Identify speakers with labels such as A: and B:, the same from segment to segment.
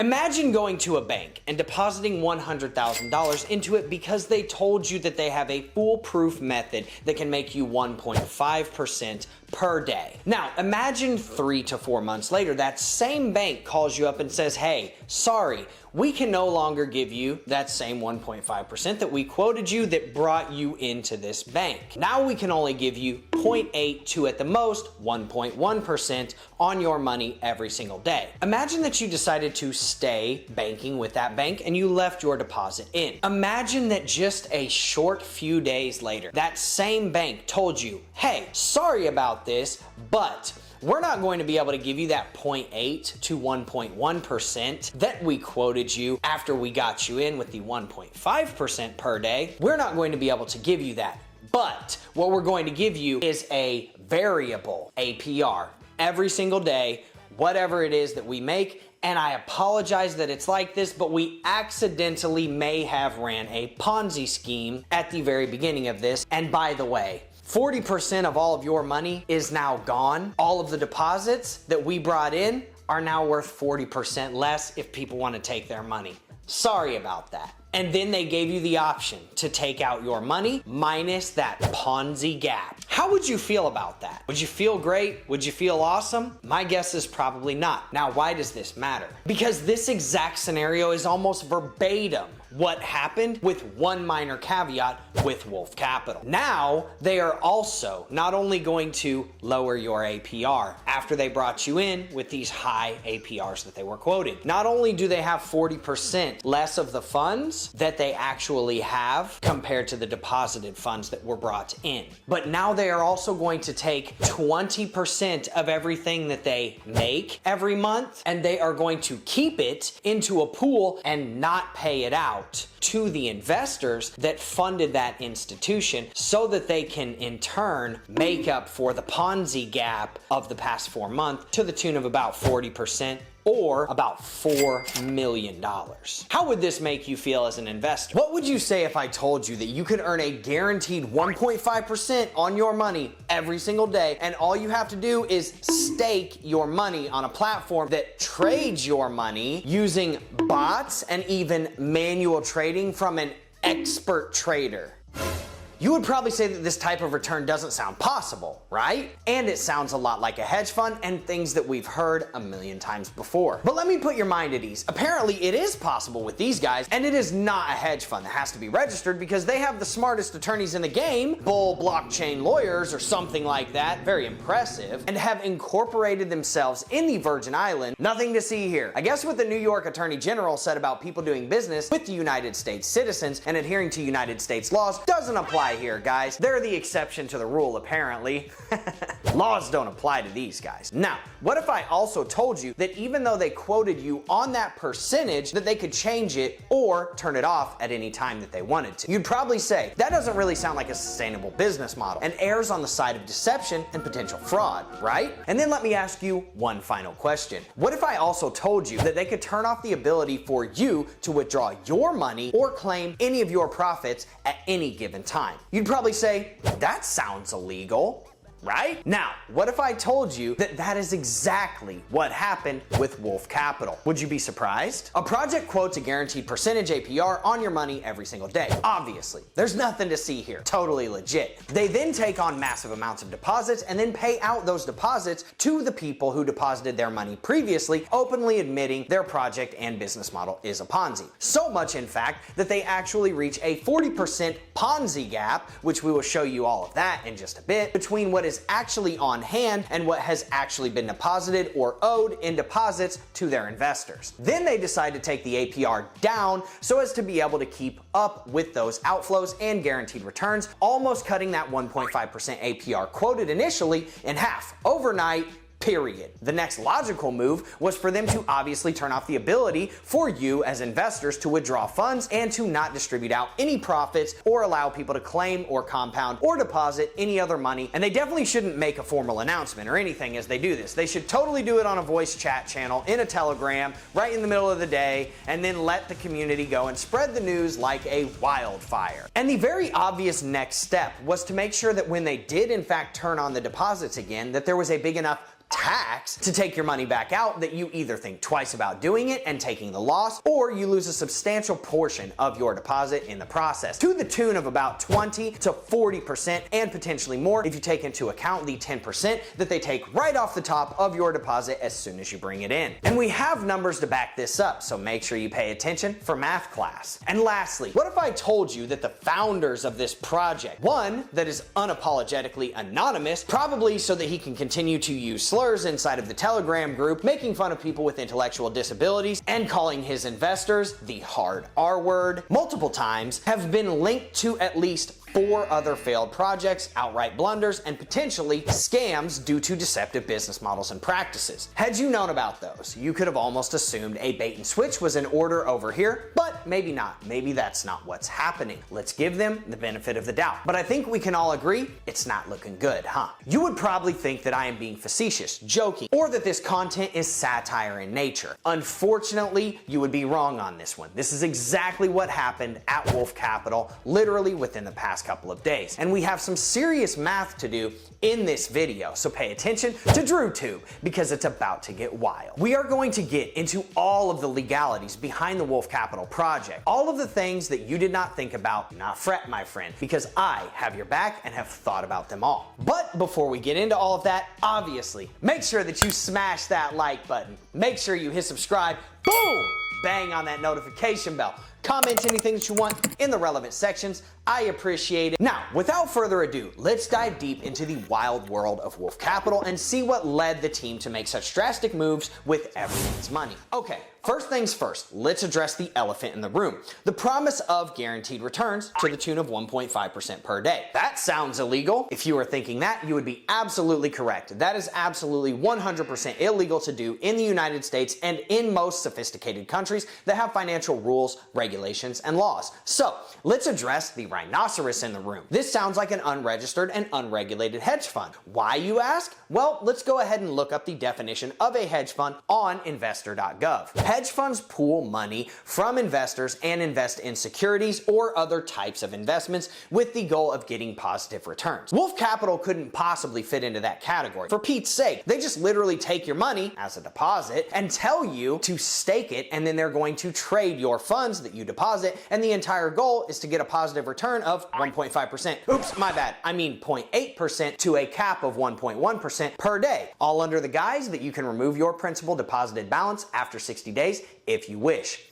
A: Imagine going to a bank and depositing $100,000 into it because they told you that they have a foolproof method that can make you 1.5% per day. Now, imagine 3 to 4 months later, that same bank calls you up and says, hey, sorry, we can no longer give you that same 1.5% that we quoted you that brought you into this bank. Now we can only give you 0.8 to at the most 1.1% on your money every single day. Imagine that you decided to stay banking with that bank and you left your deposit in. Imagine that just a short few days later, that same bank told you, hey, sorry about this, but we're not going to be able to give you that 0.8 to 1.1% that we quoted you after we got you in with the 1.5% per day. We're not going to be able to give you that. But what we're going to give you is a variable APR every single day, whatever it is that we make. And I apologize that it's like this, but we accidentally may have ran a Ponzi scheme at the very beginning of this. And by the way, 40% of all of your money is now gone. All of the deposits that we brought in are now worth 40% less if people want to take their money. Sorry about that. And then they gave you the option to take out your money minus that Ponzi gap. How would you feel about that? Would you feel great? Would you feel awesome? My guess is probably not. Now, why does this matter? Because this exact scenario is almost verbatim what happened with one minor caveat with Wolf Capital. Now, they are also not only going to lower your APR after they brought you in with these high APRs that they were quoting. Not only do they have 40% less of the funds that they actually have compared to the deposited funds that were brought in, but now they are also going to take 20% of everything that they make every month, and they are going to keep it into a pool and not pay it out to the investors that funded that institution so that they can in turn make up for the Ponzi gap of the past 4 months to the tune of about 40%. Or about $4 million. How would this make you feel as an investor? What would you say if I told you that you could earn a guaranteed 1.5% on your money every single day, and all you have to do is stake your money on a platform that trades your money using bots and even manual trading from an expert trader? You would probably say that this type of return doesn't sound possible, right? And it sounds a lot like a hedge fund and things that we've heard a million times before. But let me put your mind at ease. Apparently it is possible with these guys, and it is not a hedge fund that has to be registered because they have the smartest attorneys in the game, bull blockchain lawyers or something like that, very impressive, and have incorporated themselves in the Virgin Islands. Nothing to see here. I guess what the New York Attorney General said about people doing business with the United States citizens and adhering to United States laws doesn't apply here, guys. They're the exception to the rule, apparently. Laws don't apply to these guys. Now, what if I also told you that even though they quoted you on that percentage, that they could change it or turn it off at any time that they wanted to? You'd probably say, that doesn't really sound like a sustainable business model and errs on the side of deception and potential fraud, right? And then let me ask you one final question. What if I also told you that they could turn off the ability for you to withdraw your money or claim any of your profits at any given time? You'd probably say, that sounds illegal, right? Now, what if I told you that that is exactly what happened with Wolf Capital? Would you be surprised? A project quotes a guaranteed percentage APR on your money every single day. Obviously, there's nothing to see here. Totally legit. They then take on massive amounts of deposits and then pay out those deposits to the people who deposited their money previously, openly admitting their project and business model is a Ponzi. So much, in fact, that they actually reach a 40% Ponzi gap, which we will show you all of that in just a bit, between what is actually on hand and what has actually been deposited or owed in deposits to their investors. Then they decide to take the APR down so as to be able to keep up with those outflows and guaranteed returns, almost cutting that 1.5% APR quoted initially in half overnight. Period. The next logical move was for them to obviously turn off the ability for you as investors to withdraw funds and to not distribute out any profits or allow people to claim or compound or deposit any other money. And they definitely shouldn't make a formal announcement or anything as they do this. They should totally do it on a voice chat channel in a Telegram right in the middle of the day and then let the community go and spread the news like a wildfire. And the very obvious next step was to make sure that when they did in fact turn on the deposits again, that there was a big enough tax to take your money back out that you either think twice about doing it and taking the loss, or you lose a substantial portion of your deposit in the process, to the tune of about 20 to 40% and potentially more if you take into account the 10% that they take right off the top of your deposit as soon as you bring it in. And we have numbers to back this up, so make sure you pay attention for math class. And lastly, what if I told you that the founders of this project, one that is unapologetically anonymous, probably so that he can continue to use slurs inside of the Telegram group, making fun of people with intellectual disabilities and calling his investors the hard R word multiple times, have been linked to at least 4 other failed projects, outright blunders, and potentially scams due to deceptive business models and practices. Had you known about those, you could have almost assumed a bait and switch was in order over here, but maybe not. Maybe that's not what's happening. Let's give them the benefit of the doubt. But I think we can all agree it's not looking good, huh? You would probably think that I am being facetious, joking, or that this content is satire in nature. Unfortunately, you would be wrong on this one. This is exactly what happened at Wolf Capital, literally within the past couple of days. And we have some serious math to do in this video, so pay attention to DrewTube because it's about to get wild. We are going to get into all of the legalities behind the Wolf Capital project, all of the things that you did not think about. Not fret, my friend, because I have your back and have thought about them all. But before we get into all of that, obviously, make sure that you smash that like button. Make sure you hit subscribe. Boom! Bang on that notification bell. Comment anything that you want in the relevant sections. I appreciate it. Now, without further ado, let's dive deep into the wild world of Wolf Capital and see what led the team to make such drastic moves with everyone's money. Okay, first things first, let's address the elephant in the room. The promise of guaranteed returns to the tune of 1.5% per day. That sounds illegal. If you were thinking that, you would be absolutely correct. That is absolutely 100% illegal to do in the United States and in most sophisticated countries that have financial rules, regulations, and laws. So, let's address the rhinoceros in the room. This sounds like an unregistered and unregulated hedge fund. Why, you ask? Well, let's go ahead and look up the definition of a hedge fund on investor.gov. Hedge funds pool money from investors and invest in securities or other types of investments with the goal of getting positive returns. Wolf Capital couldn't possibly fit into that category. For Pete's sake, they just literally take your money as a deposit and tell you to stake it, and then they're going to trade your funds that you deposit, and the entire goal is to get a positive return of 1.5%. Oops, my bad. I mean 0.8% to a cap of 1.1% per day, all under the guise that you can remove your principal deposited balance after 60 days if you wish.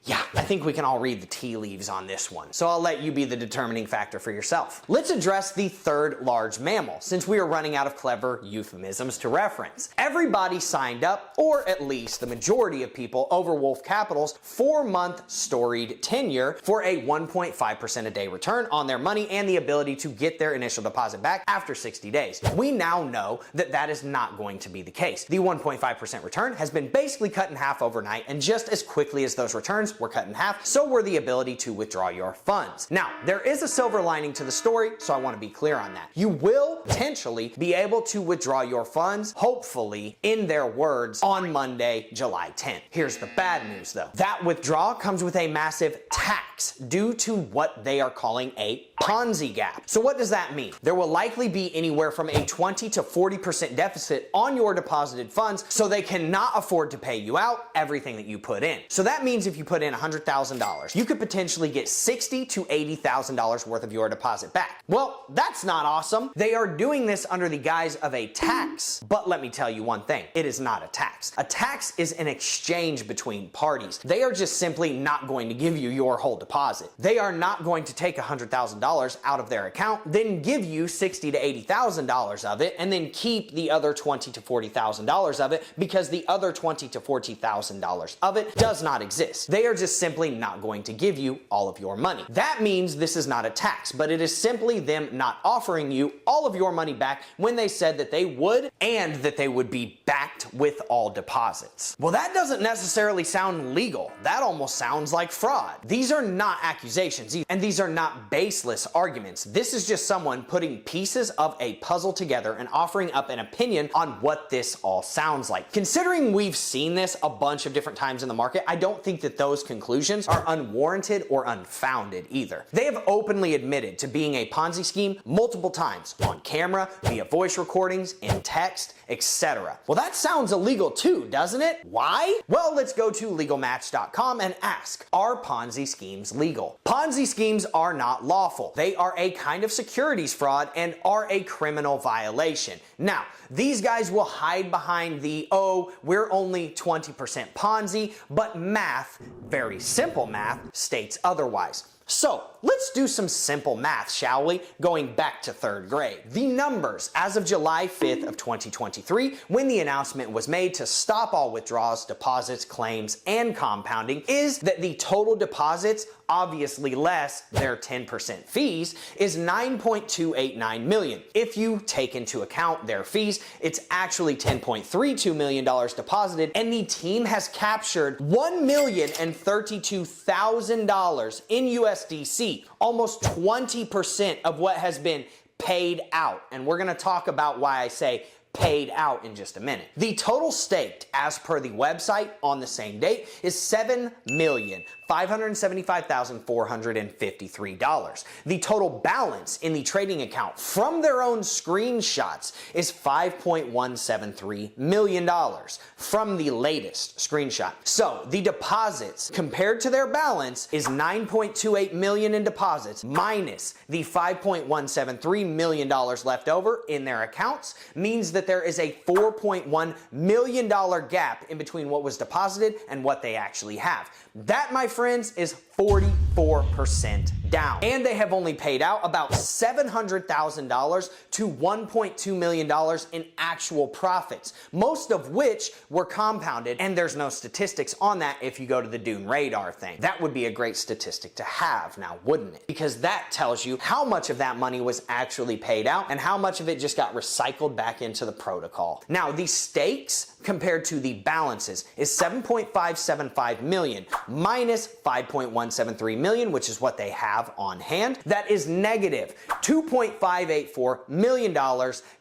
A: Yeah, I think we can all read the tea leaves on this one, so I'll let you be the determining factor for yourself. Let's address the third large mammal, since we are running out of clever euphemisms to reference. Everybody signed up, or at least the majority of people, over Wolf Capital's 4-month storied tenure for a 1.5% a day return on their money and the ability to get their initial deposit back after 60 days. We now know that that is not going to be the case. The 1.5% return has been basically cut in half overnight, and just as quickly as those returns were cut in half, so were the ability to withdraw your funds. Now, there is a silver lining to the story, so I want to be clear on that. You will potentially be able to withdraw your funds, hopefully, in their words, on Monday, July 10th. Here's the bad news, though. That withdrawal comes with a massive tax due to what they are calling a ponzi gap. So what does that mean? There will likely be anywhere from a 20 to 40% deficit on your deposited funds, so they cannot afford to pay you out everything that you put in. So that means if you put in $100,000, you could potentially get $60,000 to $80,000 worth of your deposit back. Well, that's not awesome. They are doing this under the guise of a tax, but let me tell you one thing, it is not a tax. A tax is an exchange between parties. They are just simply not going to give you your whole deposit. They are not going to take $100,000 out of their account, then give you $60,000 to $80,000 of it, and then keep the other $20,000 to $40,000 of it, because the other $20,000 to $40,000 of it does not exist. They are just simply not going to give you all of your money. That means this is not a tax, but it is simply them not offering you all of your money back when they said that they would, and that they would be backed with all deposits. Well, that doesn't necessarily sound legal. That almost sounds like fraud. These are not accusations, and these are not baseless arguments. This is just someone putting pieces of a puzzle together and offering up an opinion on what this all sounds like. Considering we've seen this a bunch of different times in the market, I don't think that those conclusions are unwarranted or unfounded either. They have openly admitted to being a Ponzi scheme multiple times, on camera, via voice recordings, in text, etc. Well, that sounds illegal too, doesn't it? Why? Well, let's go to legalmatch.com and ask, are Ponzi schemes legal? Ponzi schemes are not lawful. They are a kind of securities fraud and are a criminal violation. Now, these guys will hide behind the, oh, we're only 20% Ponzi, but math, very simple math, states otherwise. So let's do some simple math, shall we? Going back to 3rd grade. The numbers as of July 5th of 2023, when the announcement was made to stop all withdrawals, deposits, claims, and compounding, is that the total deposits, obviously less their 10% fees, is $9.289 million. If you take into account their fees, it's actually $10.32 million deposited, and the team has captured $1,032,000 in USDC, almost 20% of what has been paid out. And we're gonna talk about why I say paid out in just a minute. The total staked, as per the website on the same date, is $7,575,453. The total balance in the trading account from their own screenshots is $5.173 million from the latest screenshot. So the deposits compared to their balance is $9.28 million in deposits minus the $5.173 million left over in their accounts, means that there is a $4.1 million gap in between what was deposited and what they actually have. That, my friends, is 44% down. And they have only paid out about $700,000 to $1.2 million in actual profits, most of which were compounded, and there's no statistics on that if you go to the Dune Radar thing. That would be a great statistic to have now, wouldn't it? Because that tells you how much of that money was actually paid out and how much of it just got recycled back into the protocol. Now, the stakes compared to the balances is $7.575 million minus $5.173 million, which is what they have on hand. That is negative $2.584 million,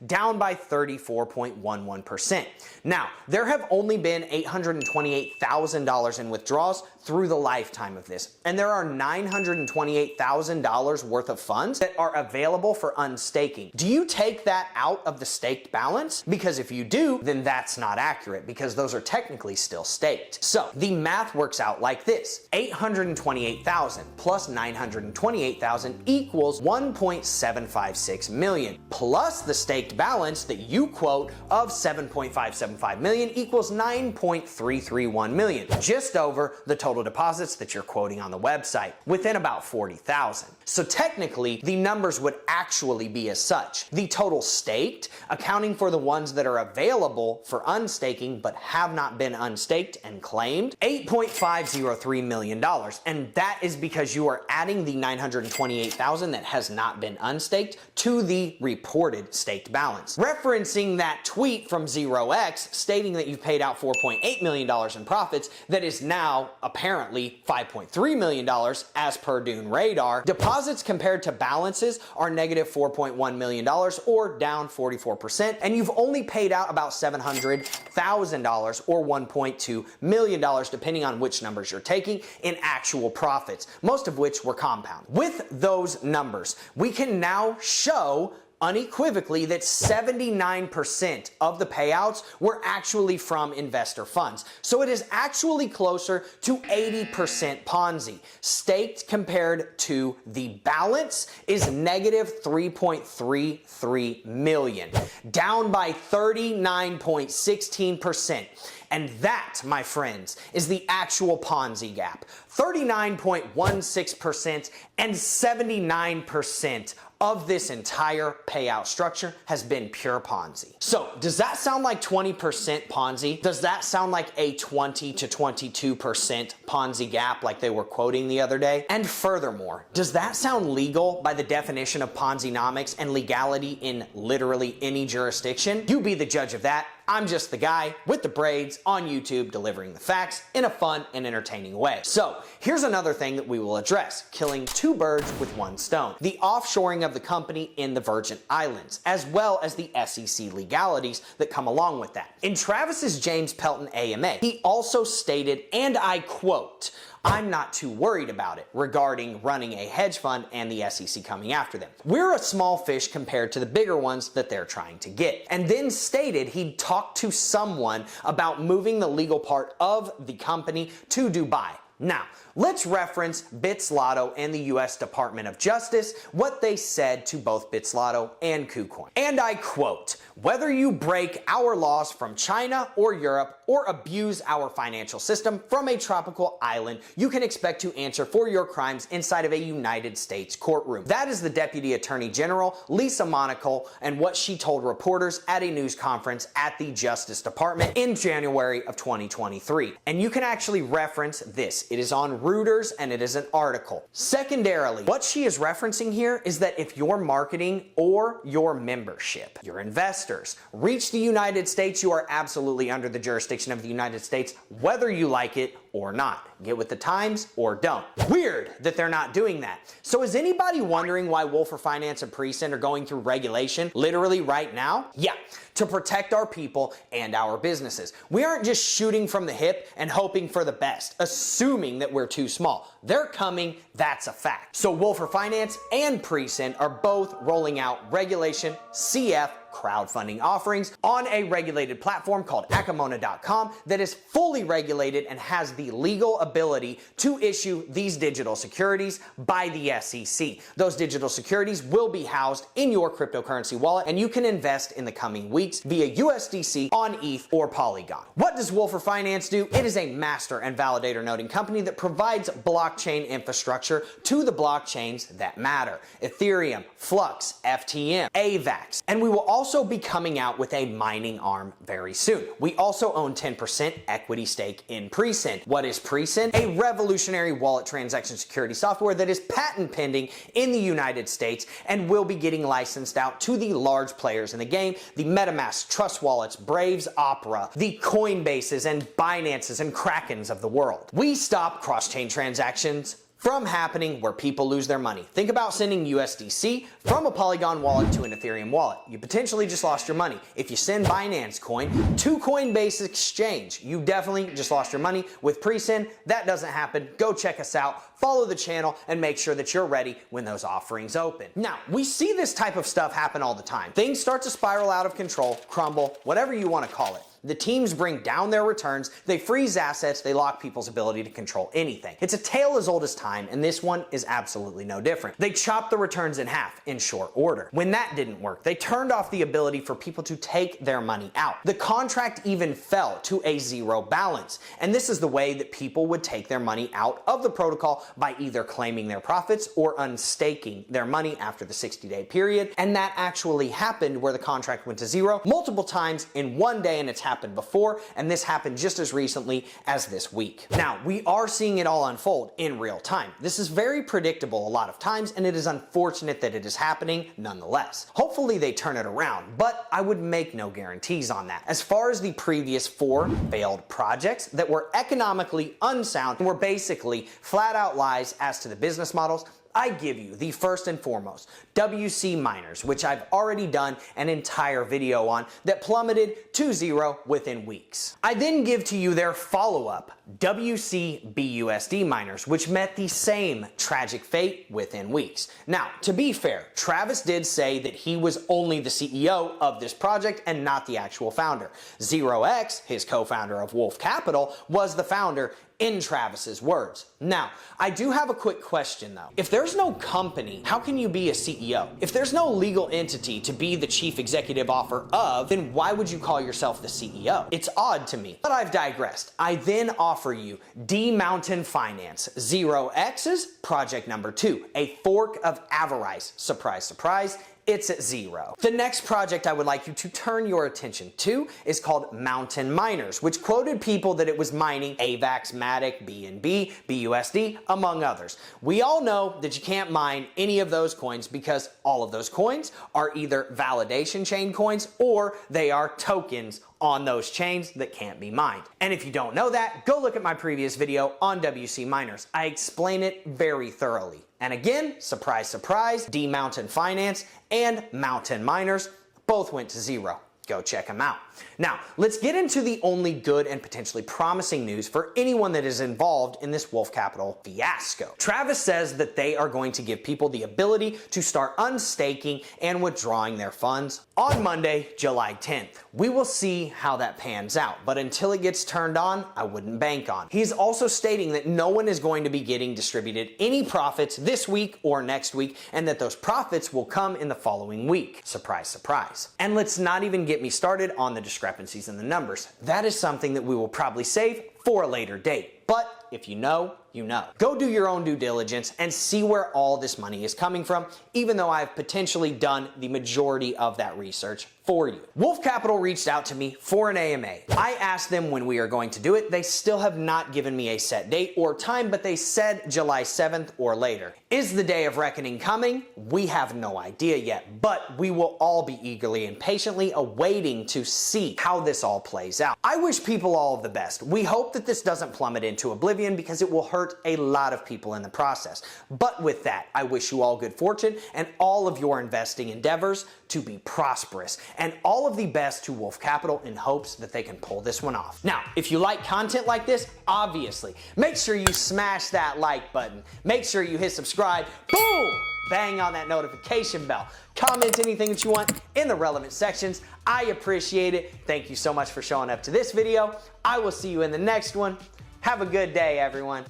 A: down by 34.11%. Now, there have only been $828,000 in withdrawals through the lifetime of this, and there are $928,000 worth of funds that are available for unstaking. Do you take that out of the staked balance? Because if you do, then that's not accurate, because those are technically still staked. So the math works out like this: 828,000 plus 928,000 equals 1.756 million, plus the staked balance that you quote of 7.575 million equals 9.331 million, just over the total deposits that you're quoting on the website, within about 40,000. So technically, the numbers would actually be as such. The total staked, accounting for the ones that are available for unstaking but have not been unstaked and claimed, $8.503 million. And that is because you are adding the 928,000 that has not been unstaked to the reported staked balance. Referencing that tweet from 0x stating that you've paid out $4.8 million in profits, that is now apparently $5.3 million as per Dune Radar, deposits compared to balances are negative $4.1 million, or down 44%, and you've only paid out about $700,000 or $1.2 million, depending on which numbers you're taking, in actual profits, most of which were compound. With those numbers, we can now show unequivocally that 79% of the payouts were actually from investor funds. So it is actually closer to 80% Ponzi. Staked compared to the balance is negative 3.33 million, down by 39.16%. And that, my friends, is the actual Ponzi gap. 39.16% and 79% of this entire payout structure has been pure Ponzi. So does that sound like 20% Ponzi? Does that sound like a 20 to 22% Ponzi gap like they were quoting the other day? And furthermore, does that sound legal by the definition of Ponzinomics and legality in literally any jurisdiction? You be the judge of that. I'm just the guy with the braids on YouTube delivering the facts in a fun and entertaining way. So here's another thing that we will address, killing two birds with one stone: the offshoring of the company in the Virgin Islands, as well as the SEC legalities that come along with that. In Travis's James Pelton AMA, he also stated, and I quote, I'm not too worried about it regarding running a hedge fund and the SEC coming after them. We're a small fish compared to the bigger ones that they're trying to get. And then stated he'd talked to someone about moving the legal part of the company to Dubai. Now, let's reference BitSlotto and the US Department of Justice, what they said to both BitSlotto and KuCoin. And I quote, "Whether you break our laws from China or Europe or abuse our financial system from a tropical island, you can expect to answer for your crimes inside of a United States courtroom." That is the Deputy Attorney General, Lisa Monaco, and what she told reporters at a news conference at the Justice Department in January of 2023. And you can actually reference this. It is on Reuters and it is an article. Secondarily, what she is referencing here is that if your marketing or your membership, your investors, reach the United States, you are absolutely under the jurisdiction of the United States, whether you like it or not. Get with the times or don't. Weird that they're not doing that. So is anybody wondering why Wolfer Finance and PreSend are going through regulation literally right now? Yeah, to protect our people and our businesses. We aren't just shooting from the hip and hoping for the best, assuming that we're too small. They're coming, that's a fact. So Wolfer Finance and PreSend are both rolling out Regulation CF crowdfunding offerings on a regulated platform called Acamona.com that is fully regulated and has the legal ability to issue these digital securities by the SEC. Those digital securities will be housed in your cryptocurrency wallet, and you can invest in the coming weeks via USDC on ETH or Polygon. What does Wolfer Finance do? It is a master and validator noding company that provides blockchain infrastructure to the blockchains that matter: Ethereum, Flux, FTM, AVAX, and we will also be coming out with a mining arm very soon. We also own 10% equity stake in PreSend. What is PreSend? A revolutionary wallet transaction security software that is patent pending in the United States and will be getting licensed out to the large players in the game: the MetaMask, Trust Wallets, Braves, Opera, the Coinbases and Binances and Krakens of the world. We stop cross-chain transactions from happening where people lose their money. Think about sending USDC from a Polygon wallet to an Ethereum wallet. You potentially just lost your money. If you send Binance coin to Coinbase Exchange, you definitely just lost your money. With PreSend, that doesn't happen. Go check us out, follow the channel, and make sure that you're ready when those offerings open. Now, we see this type of stuff happen all the time. Things start to spiral out of control, crumble, whatever you want to call it. The teams bring down their returns, they freeze assets, they lock people's ability to control anything. It's a tale as old as time, and this one is absolutely no different. They chopped the returns in half in short order. When that didn't work, they turned off the ability for people to take their money out. The contract even fell to a zero balance, and this is the way that people would take their money out of the protocol, by either claiming their profits or unstaking their money after the 60-day period. And that actually happened, where the contract went to zero multiple times in one day, and it's happened before, and this happened just as recently as this week. Now, we are seeing it all unfold in real time. This is very predictable a lot of times, and it is unfortunate that it is happening nonetheless. Hopefully they turn it around, but I would make no guarantees on that. As far as the previous 4 failed projects that were economically unsound and were basically flat out lies as to the business models, I give you the first and foremost, WC Miners, which I've already done an entire video on, that plummeted to zero within weeks. I then give to you their follow-up, WC BUSD Miners, which met the same tragic fate within weeks. Now, to be fair, Travis did say that he was only the CEO of this project and not the actual founder. 0x, his co-founder of Wolf Capital, was the founder, in Travis's words. Now, I do have a quick question though. If there's no company, how can you be a CEO? If there's no legal entity to be the chief executive officer of, then why would you call yourself the CEO? It's odd to me, but I've digressed. I then offer you D Mountain Finance, 0x's project number 2, a fork of AVAX. Surprise, surprise. It's at zero. The next project I would like you to turn your attention to is called Mountain Miners, which quoted people that it was mining AVAX, Matic, BNB, BUSD, among others. We all know that you can't mine any of those coins because all of those coins are either validation chain coins or they are tokens on those chains that can't be mined. And if you don't know that, go look at my previous video on WC Miners. I explain it very thoroughly. And again, surprise, surprise, D Mountain Finance and Mountain Miners both went to zero. Go check them out. Now, let's get into the only good and potentially promising news for anyone that is involved in this Wolf Capital fiasco. Travis says that they are going to give people the ability to start unstaking and withdrawing their funds on Monday, July 10th. We will see how that pans out, but until it gets turned on, I wouldn't bank on. He's also stating that no one is going to be getting distributed any profits this week or next week, and that those profits will come in the following week. Surprise, surprise. And let's not even get me started on the discrepancies in the numbers. That is something that we will probably save for a later date. But if you know, you know. Go do your own due diligence and see where all this money is coming from, even though I've potentially done the majority of that research for you. Wolf Capital reached out to me for an AMA. I asked them when we are going to do it. They still have not given me a set date or time, but they said July 7th or later. Is the day of reckoning coming? We have no idea yet, but we will all be eagerly and patiently awaiting to see how this all plays out. I wish people all of the best. We hope that this doesn't plummet into oblivion because it will hurt a lot of people in the process. But with that, I wish you all good fortune and all of your investing endeavors to be prosperous, and all of the best to Wolf Capital in hopes that they can pull this one off. Now, if you like content like this, obviously, make sure you smash that like button. Make sure you hit subscribe. Boom! Bang on that notification bell. Comment anything that you want in the relevant sections. I appreciate it. Thank you so much for showing up to this video. I will see you in the next one. Have a good day, everyone.